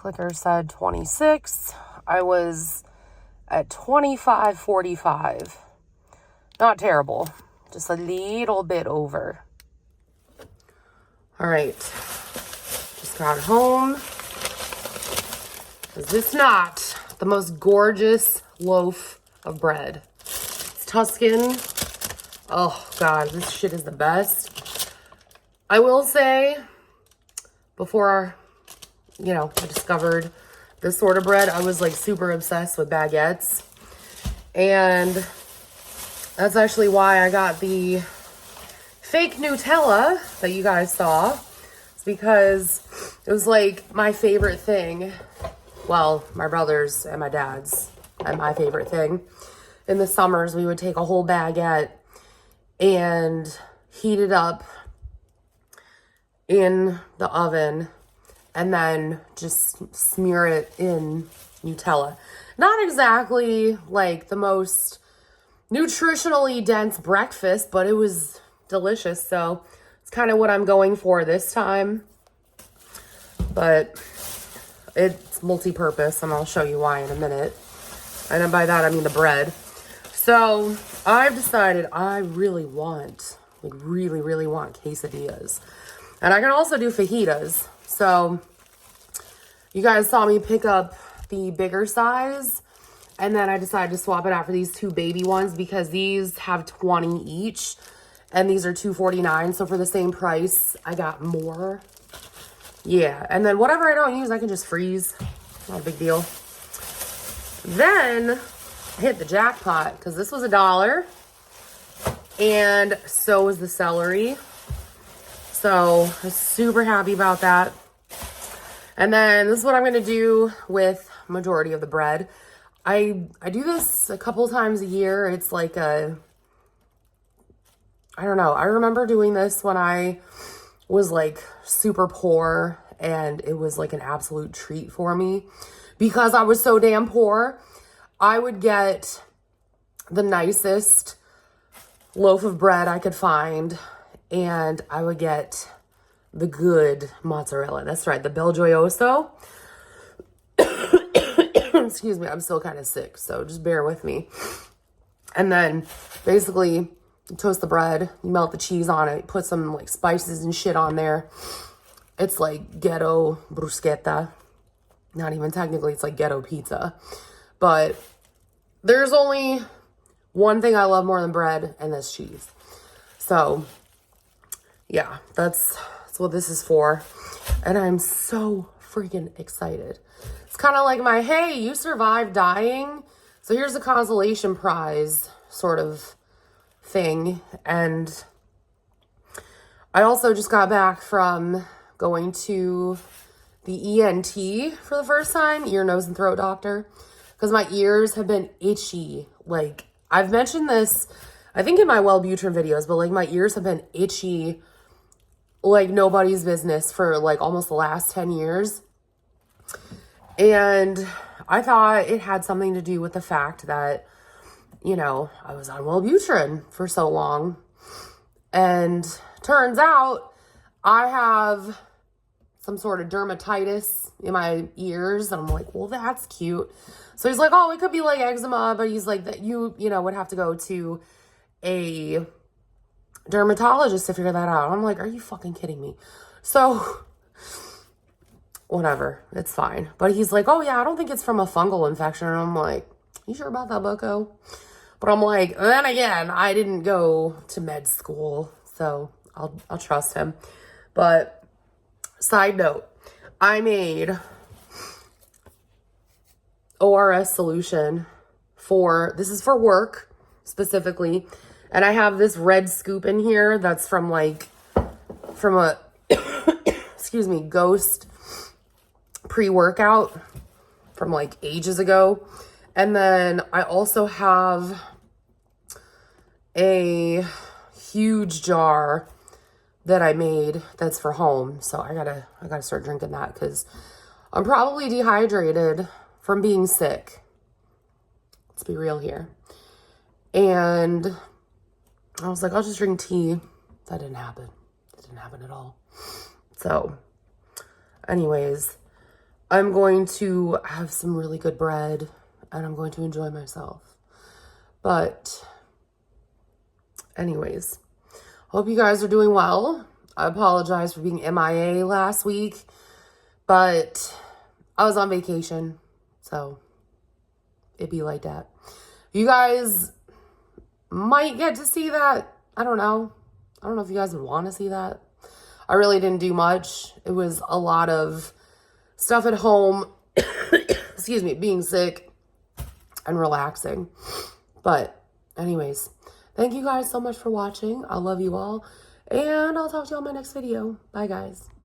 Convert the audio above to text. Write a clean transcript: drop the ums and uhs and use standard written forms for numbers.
clicker said 26. I was at 25.45. Not terrible. Just a little bit over. All right. Just got home. Is this not the most gorgeous loaf of bread? It's Tuscan. Oh, God. This shit is the best. I will say, before, I discovered this sort of bread, I was like super obsessed with baguettes. And that's actually why I got the fake Nutella that you guys saw. It's because it was like my favorite thing. Well, my brother's and my dad's and my favorite thing. In the summers, we would take a whole baguette and heat it up in the oven and then just smear it in Nutella. Not exactly like the most nutritionally dense breakfast, but it was delicious. So it's kind of what I'm going for this time. But it's multi-purpose, and I'll show you why in a minute. And then by that, I mean the bread. So I've decided I really want quesadillas. And I can also do fajitas. So you guys saw me pick up the bigger size. And then I decided to swap it out for these two baby ones because these have 20 each. And these are $2.49. So for the same price, I got more. Yeah. And then whatever I don't use, I can just freeze. Not a big deal. Then I hit the jackpot because this was $1. And so was the celery. So I'm super happy about that. And then this is what I'm going to do with majority of the bread. I do this a couple times a year. It's like I don't know. I remember doing this when I was like super poor, and it was like an absolute treat for me because I was so damn poor. I would get the nicest loaf of bread I could find, and I would get the good mozzarella. That's right, the Bel Gioioso. Excuse me, I'm still kind of sick, so just bear with me. And then basically you toast the bread, you melt the cheese on it, put some like spices and shit on there. It's like ghetto bruschetta. Not even technically, it's like ghetto pizza. But there's only one thing I love more than bread, and that's cheese. So yeah, that's what this is for. And I'm so freaking excited. It's kind of like my, hey, you survived dying, so here's a consolation prize sort of thing. And I also just got back from going to the ENT for the first time, ear, nose, and throat doctor, because my ears have been itchy. Like, I've mentioned this, I think in my Wellbutrin videos, but like my ears have been itchy like nobody's business for like almost the last 10 years. And I thought it had something to do with the fact that, I was on Wellbutrin for so long. And turns out I have some sort of dermatitis in my ears. And I'm like, well, that's cute. So he's like, oh, it could be like eczema, but he's like, that you would have to go to a dermatologist to figure that out. I'm like, are you fucking kidding me? So whatever, it's fine. But he's like, oh yeah, I don't think it's from a fungal infection. And I'm like, you sure about that, bucko? But I'm like, then again, I didn't go to med school, so I'll trust him. But side note, I made ORS solution this is for work specifically. And I have this red scoop in here that's from a, excuse me, Ghost pre-workout from like ages ago. And then I also have a huge jar that I made that's for home. So I gotta start drinking that because I'm probably dehydrated from being sick. Let's be real here. And I was like, I'll just drink tea. That didn't happen. It didn't happen at all. So anyways, I'm going to have some really good bread and I'm going to enjoy myself. But anyways, hope you guys are doing well. I apologize for being MIA last week, but I was on vacation, so it'd be like that. You guys might get to see that. I don't know. I don't know if you guys would want to see that. I really didn't do much. It was a lot of stuff at home, excuse me, being sick and relaxing. But anyways, thank you guys so much for watching. I love you all. And I'll talk to you on my next video. Bye, guys.